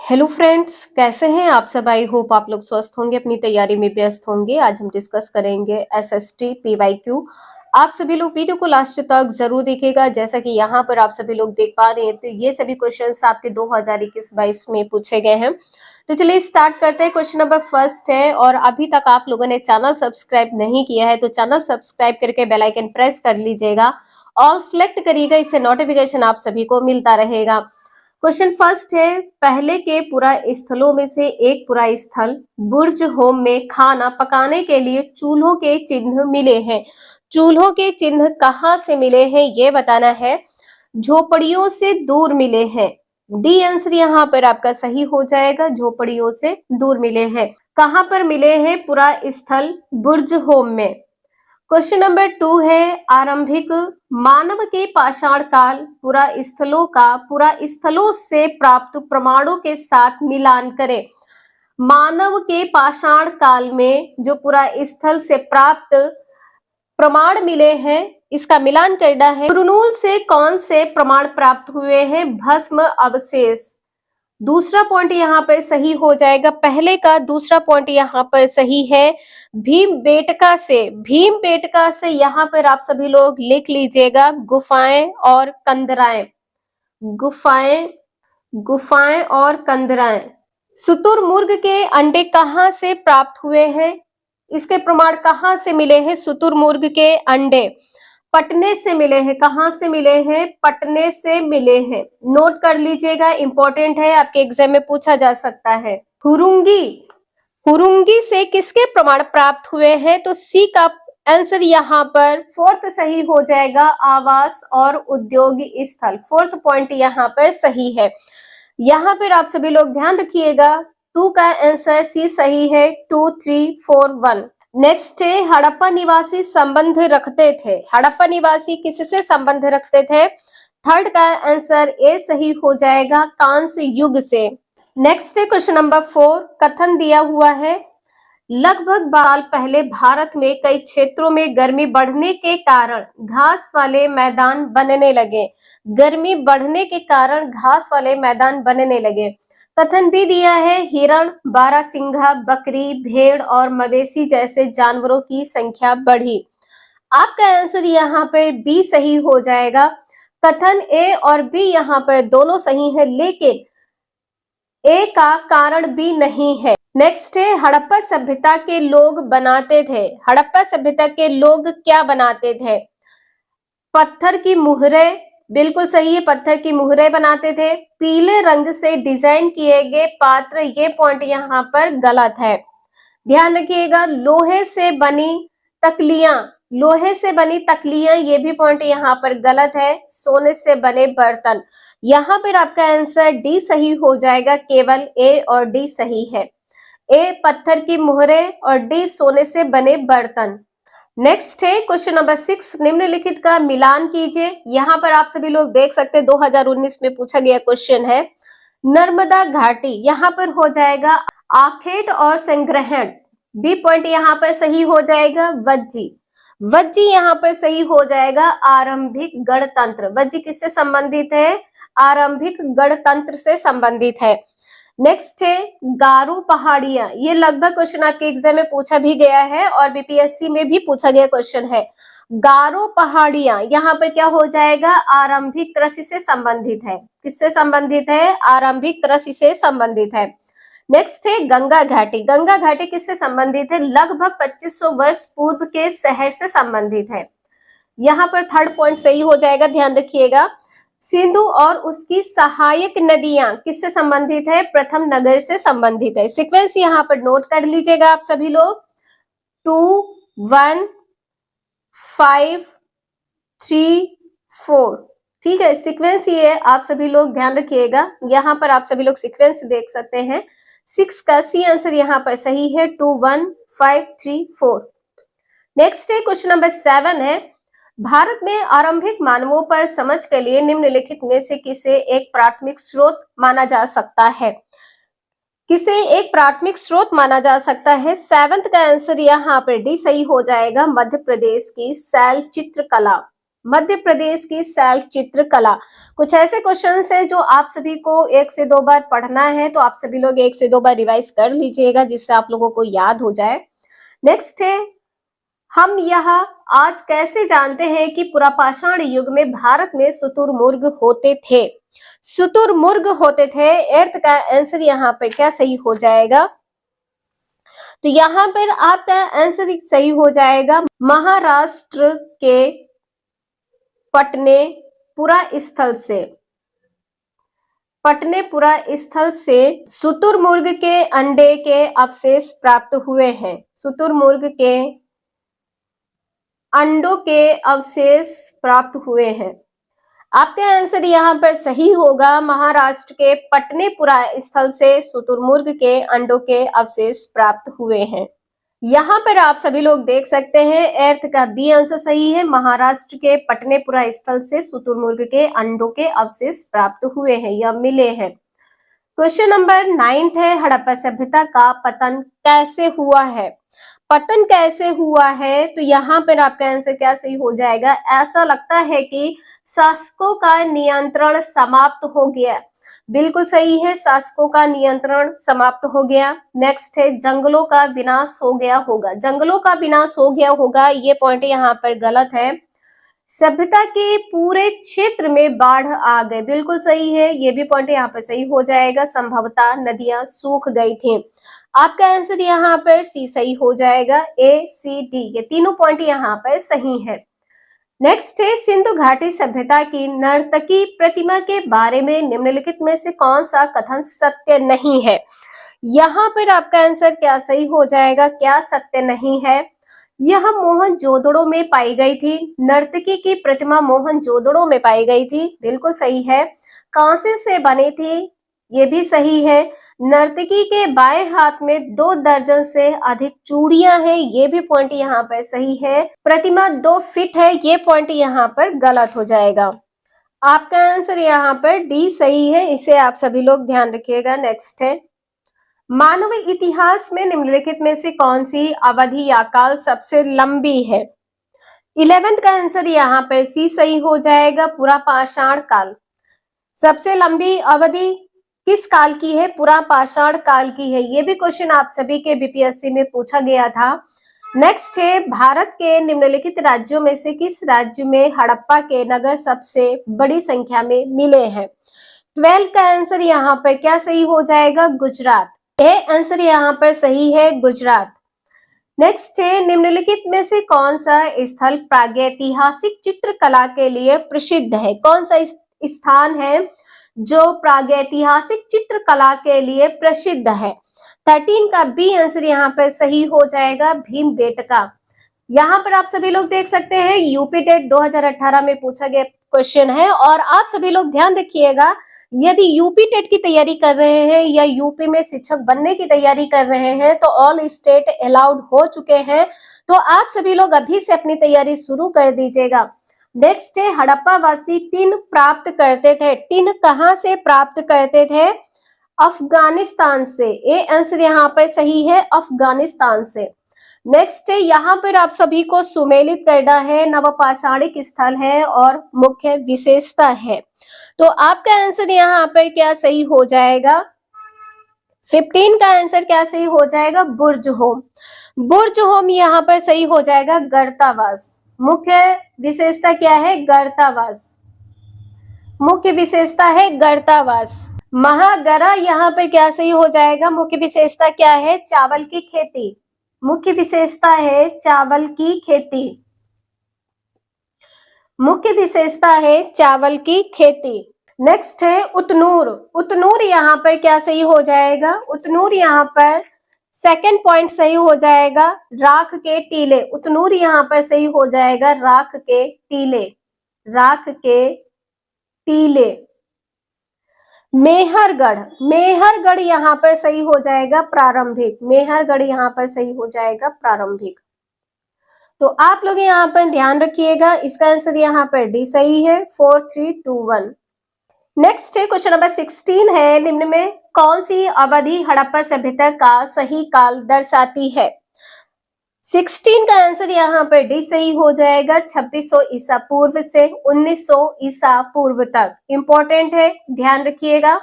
Hello friends, कैसे हैं आप सब। आई होप आप लोग स्वस्थ होंगे, अपनी तैयारी में व्यस्त होंगे। आज हम डिस्कस करेंगे एसएसटी पीवाईक्यू। आप सभी लोग वीडियो को लास्ट तक जरूर देखिएगा। जैसा कि यहाँ पर आप सभी लोग देख पा रहे हैं, तो ये सभी क्वेश्चंस आपके 2021-22 में पूछे गए हैं। तो चलिए स्टार्ट करते हैं। क्वेश्चन नंबर फर्स्ट है, और अभी तक आप लोगों ने चैनल सब्सक्राइब नहीं किया है तो चैनल सब्सक्राइब करके बेल आइकन प्रेस कर लीजिएगा, ऑल सेलेक्ट करिएगा, इससे नोटिफिकेशन आप सभी को मिलता रहेगा। क्वेश्चन फर्स्ट है, पहले के पुरा स्थलों में से एक पुरा स्थल बुर्ज होम में खाना पकाने के लिए चूल्हों के चिन्ह मिले हैं। चूल्हों के चिन्ह कहाँ से मिले हैं ये बताना है। झोपड़ियों से दूर मिले हैं। डी आंसर यहाँ पर आपका सही हो जाएगा, झोपड़ियों से दूर मिले हैं। कहाँ पर मिले हैं पुरा स्थल? बुर्ज होम में। क्वेश्चन नंबर 2 है, आरंभिक मानव के पाषाण काल पुरा स्थलों से प्राप्त प्रमाणों के साथ मिलान करें। मानव के पाषाण काल में जो पुरा स्थल से प्राप्त प्रमाण मिले हैं, इसका मिलान करना है। कुरनूल से कौन से प्रमाण प्राप्त हुए हैं? भस्म अवशेष। दूसरा पॉइंट यहाँ पर सही हो जाएगा। पहले का दूसरा पॉइंट यहाँ पर सही है। भीमबेटका से यहाँ पर आप सभी लोग लिख लीजिएगा गुफाएं और कंदराएं। गुफाएं और कंदराएं। शुतुरमुर्ग के अंडे कहाँ से प्राप्त हुए हैं? इसके प्रमाण कहाँ से मिले हैं? शुतुरमुर्ग के अंडे पटने से मिले हैं। कहाँ से मिले हैं? पटने से मिले हैं। नोट कर लीजिएगा, इंपॉर्टेंट है, आपके एग्जाम में पूछा जा सकता है। हुरुंगी से किसके प्रमाण प्राप्त हुए हैं? तो सी का आंसर यहाँ पर फोर्थ सही हो जाएगा, आवास और उद्योग स्थल। फोर्थ पॉइंट यहाँ पर सही है। यहाँ पर आप सभी लोग ध्यान रखिएगा, 2 का आंसर सी सही है। 2, 3, 4, 1। नेक्स्ट है, हड़प्पा निवासी संबंध रखते थे। हड़प्पा निवासी किससे संबंध रखते थे? थर्ड का आंसर ए सही हो जाएगा, कांस्य युग से। नेक्स्ट है क्वेश्चन नंबर 4, कथन दिया हुआ है, लगभग 12 साल पहले भारत में कई क्षेत्रों में गर्मी बढ़ने के कारण घास वाले मैदान बनने लगे। गर्मी बढ़ने के कारण घास वाले मैदान बनने लगे। कथन भी दिया है, हिरण, बारहसिंघा, बकरी, भेड़ और मवेशी जैसे जानवरों की संख्या बढ़ी। आपका आंसर यहाँ पर बी सही हो जाएगा। कथन ए और बी यहाँ पर दोनों सही है, लेकिन ए का कारण बी नहीं है। नेक्स्ट है, हड़प्पा सभ्यता के लोग बनाते थे। हड़प्पा सभ्यता के लोग क्या बनाते थे? पत्थर की मुहरें, बिल्कुल सही है, पत्थर की मुहरें बनाते थे। पीले रंग से डिजाइन किए गए पात्र, ये पॉइंट यहाँ पर गलत है, ध्यान रखिएगा। लोहे से बनी तकलियां, ये भी पॉइंट यहाँ पर गलत है। सोने से बने बर्तन, यहाँ पर आपका आंसर डी सही हो जाएगा। केवल ए और डी सही है। ए पत्थर की मुहरें और डी सोने से बने बर्तन। नेक्स्ट है क्वेश्चन नंबर 6, निम्नलिखित का मिलान कीजिए। यहाँ पर आप सभी लोग देख सकते हैं 2019 में पूछा गया क्वेश्चन है। नर्मदा घाटी, यहाँ पर हो जाएगा आखेट और संग्रहण, बी पॉइंट यहाँ पर सही हो जाएगा। वज्जी यहाँ पर सही हो जाएगा। आरंभिक गणतंत्र, वज्जी किससे संबंधित है? आरंभिक गणतंत्र से संबंधित है। नेक्स्ट है गारो पहाड़ियां, ये लगभग क्वेश्चन आपके एग्जाम में पूछा भी गया है और बीपीएससी में भी पूछा गया क्वेश्चन है। गारो पहाड़ियां यहाँ पर क्या हो जाएगा? आरंभिक कृषि से संबंधित है। किससे संबंधित है? आरंभिक कृषि से संबंधित है। नेक्स्ट है गंगा घाटी। गंगा घाटी किससे संबंधित है? लगभग 2500 वर्ष पूर्व के शहर से संबंधित है। यहाँ पर थर्ड पॉइंट सही हो जाएगा, ध्यान रखिएगा। सिंधु और उसकी सहायक नदियां किससे संबंधित है? प्रथम नगर से संबंधित है। सीक्वेंस यहाँ पर नोट कर लीजिएगा आप सभी लोग, 2, 1, 5, 3, 4। ठीक है, सीक्वेंस ये है, आप सभी लोग ध्यान रखिएगा। यहाँ पर आप सभी लोग सीक्वेंस देख सकते हैं। 6 का सी आंसर यहाँ पर सही है। 2, 1, 5, 3, 4। नेक्स्ट है क्वेश्चन नंबर 7 है, भारत में आरंभिक मानवों पर समझ के लिए निम्नलिखित में से किसे एक प्राथमिक स्रोत माना जा सकता है? किसे एक प्राथमिक स्रोत माना जा सकता है? 7th का आंसर यहाँ पर डी सही हो जाएगा। मध्य प्रदेश की शैल चित्रकला। मध्य प्रदेश की शैल चित्रकला। कुछ ऐसे क्वेश्चंस है जो आप सभी को 1 से 2 बार पढ़ना है, तो आप सभी लोग 1 से 2 बार रिवाइज कर लीजिएगा जिससे आप लोगों को याद हो जाए। नेक्स्ट है, हम यह आज कैसे जानते हैं कि पुरापाषाण युग में भारत में शुतुरमुर्ग होते थे? शुतुरमुर्ग होते थे। अर्थ का आंसर यहाँ पर क्या सही हो जाएगा? तो यहाँ पर आपका आंसर सही हो जाएगा महाराष्ट्र के पटनेपुरा स्थल से। पटनेपुरा स्थल से शुतुरमुर्ग के अंडे के अवशेष प्राप्त हुए हैं। शुतुरमुर्ग के अंडों के अवशेष प्राप्त हुए हैं। आपका आंसर यहाँ पर सही होगा, महाराष्ट्र के पटनेपुरा स्थल से शुतुरमुर्ग के अंडों के अवशेष प्राप्त हुए हैं। यहाँ पर आप सभी लोग देख सकते हैं अर्थ का बी आंसर सही है, महाराष्ट्र के पटनेपुरा स्थल से शुतुरमुर्ग के अंडों के अवशेष प्राप्त हुए हैं या मिले हैं। क्वेश्चन नंबर 9 है, हड़प्पा सभ्यता का पतन कैसे हुआ है? पतन कैसे हुआ है? तो यहाँ पर आपका आंसर क्या सही हो जाएगा? ऐसा लगता है कि शासकों का नियंत्रण समाप्त हो गया। बिल्कुल सही है, शासकों का नियंत्रण समाप्त हो गया। नेक्स्ट है, जंगलों का विनाश हो गया होगा। जंगलों का विनाश हो गया होगा, ये पॉइंट यहाँ पर गलत है। सभ्यता के पूरे क्षेत्र में बाढ़ आ गए, बिल्कुल सही है, ये भी पॉइंट यहाँ पर सही हो जाएगा। संभवतः नदियां सूख गई थी। आपका आंसर यहाँ पर सी सही हो जाएगा, ए सी डी, ये तीनों पॉइंट यहाँ पर सही है। नेक्स्ट है, सिंधु घाटी सभ्यता की नर्तकी प्रतिमा के बारे में निम्नलिखित में से कौन सा कथन सत्य नहीं है? यहाँ पर आपका आंसर क्या सही हो जाएगा? क्या सत्य नहीं है? यह मोहनजोदड़ो में पाई गई थी। नर्तकी की प्रतिमा मोहनजोदड़ो में पाई गई थी, बिल्कुल सही है। कांसे से बनी थी, ये भी सही है। नर्तकी के बाएं हाथ में 2 दर्जन से अधिक चूड़ियां हैं, ये भी पॉइंट यहाँ पर सही है। प्रतिमा 2 फीट है, ये पॉइंट यहाँ पर गलत हो जाएगा। आपका आंसर यहाँ पर डी सही है, इसे आप सभी लोग ध्यान रखिएगा। नेक्स्ट है, मानव इतिहास में निम्नलिखित में से कौन सी अवधि या काल सबसे लंबी है? 11th का आंसर यहाँ पर सी सही हो जाएगा, पुरापाषाण काल। सबसे लंबी अवधि किस काल की है? पुरापाषाण काल की है। ये भी क्वेश्चन आप सभी के बीपीएससी में पूछा गया था। नेक्स्ट है, भारत के निम्नलिखित राज्यों में से किस राज्य में हड़प्पा के नगर सबसे बड़ी संख्या में मिले हैं? 12 का आंसर यहाँ पर क्या सही हो जाएगा? गुजरात। ए आंसर यहाँ पर सही है, गुजरात। नेक्स्ट है, निम्नलिखित में से कौन सा स्थल प्रागैतिहासिक चित्रकला के लिए प्रसिद्ध है? कौन सा स्थान है जो प्रागैतिहासिक चित्रकला के लिए प्रसिद्ध है? 13 का बी आंसर यहाँ पर सही हो जाएगा, भीमबेटका। यहाँ पर आप सभी लोग देख सकते हैं यूपी टेट 2018 में पूछा गया क्वेश्चन है, और आप सभी लोग ध्यान रखिएगा, यदि यूपी टेट की तैयारी कर रहे हैं या यूपी में शिक्षक बनने की तैयारी कर रहे हैं तो ऑल स्टेट अलाउड हो चुके हैं, तो आप सभी लोग अभी से अपनी तैयारी शुरू कर दीजिएगा। नेक्स्ट है, हड़प्पा वासी टिन प्राप्त करते थे। टिन कहाँ से प्राप्त करते थे? अफगानिस्तान से। ए आंसर यहाँ पर सही है, अफगानिस्तान से। नेक्स्ट है, यहाँ पर आप सभी को सुमेलित करना है, नवपाषाणिक स्थल है और मुख्य विशेषता है। तो आपका आंसर यहाँ पर क्या सही हो जाएगा? 15 का आंसर क्या सही हो जाएगा? बुर्ज होम। बुर्ज होम यहाँ पर सही हो जाएगा, गर्तावास। मुख्य विशेषता क्या है? गर्तावास। मुख्य विशेषता है गर्तावास। महागरा यहाँ पर क्या सही हो जाएगा? मुख्य विशेषता क्या है? चावल की खेती। मुख्य विशेषता है चावल की खेती। मुख्य विशेषता है चावल की खेती। नेक्स्ट है उतनूर। उतनूर यहाँ पर क्या सही हो जाएगा? उतनूर यहाँ पर सेकंड पॉइंट सही हो जाएगा, राख के टीले। उतनूर यहाँ पर सही हो जाएगा, राख के टीले। राख के टीले। मेहरगढ़। मेहरगढ़ यहाँ पर सही हो जाएगा, प्रारंभिक। मेहरगढ़ यहाँ पर सही हो जाएगा, प्रारंभिक। तो आप लोग यहाँ पर ध्यान रखिएगा, इसका आंसर यहाँ पर डी सही है, 4 3 2 1। नेक्स्ट है क्वेश्चन नंबर 16 है, निम्न में कौन सी अवधि हड़प्पा सभ्यता का सही काल दर्शाती है? 16 का आंसर यहाँ पर डी सही हो जाएगा। 2600 ईसा पूर्व से 1900 ईसा पूर्व तक। इंपॉर्टेंट है, ध्यान रखिएगा।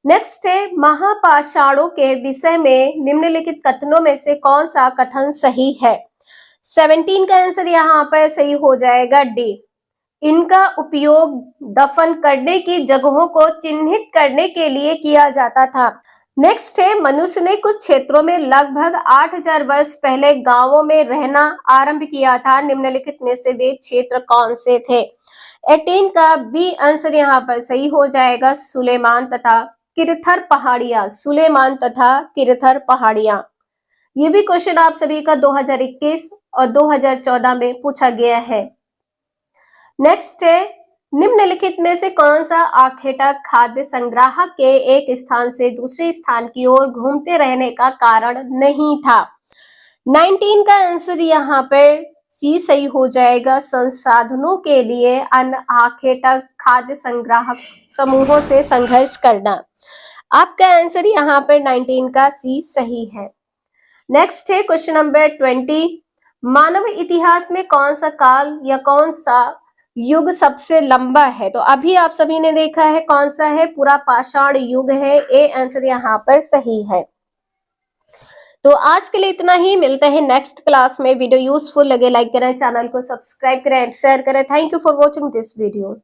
नेक्स्ट है, महापाषाणों के विषय में निम्नलिखित कथनों में से कौन सा कथन सही है? 17 का आंसर यहाँ पर सही हो जाएगा डी। इनका उपयोग दफन करने की जगहों को चिन्हित करने के लिए किया जाता था। नेक्स्ट है, मनुष्य ने कुछ क्षेत्रों में लगभग 8000 वर्ष पहले गांवों में रहना आरंभ किया था। निम्नलिखित में से वे क्षेत्र कौन से थे? 18 का बी आंसर यहाँ पर सही हो जाएगा। सुलेमान तथा किरथर पहाड़ियां। सुलेमान तथा किरथर पहाड़ियां। ये भी क्वेश्चन आप सभी का 2021 और 2014 में पूछा गया है। नेक्स्ट है, निम्नलिखित में से कौन सा आखेटा खाद्य संग्राहक के एक स्थान से दूसरे स्थान की ओर घूमते रहने का कारण नहीं था? 19 का आंसर यहाँ पर सी सही हो जाएगा। संसाधनों के लिए अन्य आखेटा खाद्य संग्राहक समूहों से संघर्ष करना। आपका आंसर यहाँ पर 19 का सी सही है। नेक्स्ट है क्वेश्चन नंबर 20। मानव इतिहास में कौन सा काल या कौन सा युग सबसे लंबा है? तो अभी आप सभी ने देखा है कौन सा है, पूरा पाषाण युग है। ए आंसर यहाँ पर सही है। तो आज के लिए इतना ही, मिलते हैं नेक्स्ट क्लास में। वीडियो यूजफुल लगे लाइक करें, चैनल को सब्सक्राइब करें, शेयर करें। Thank you for watching this video.